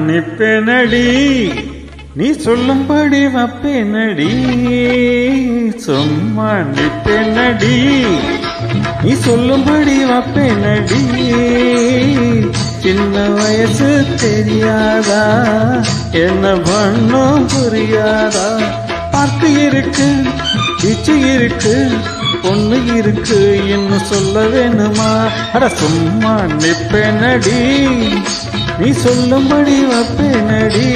நிப்பேனடி நீ சொல்லும்படி வப்பேனடி சும்மா நிப்பேனடி நீ சொல்லும்படி வப்பேனடி சின்ன வயசு தெரியாதா என்ன பண்ணும் புரியாதா பார்க்கு இருக்கு இச்சு இருக்கு பொண்ணு இருக்கு இன்னும் சொல்ல வேணுமா அட சும்மா நிப்பேனடி நீ சொல்லும்படி வப்பேனடி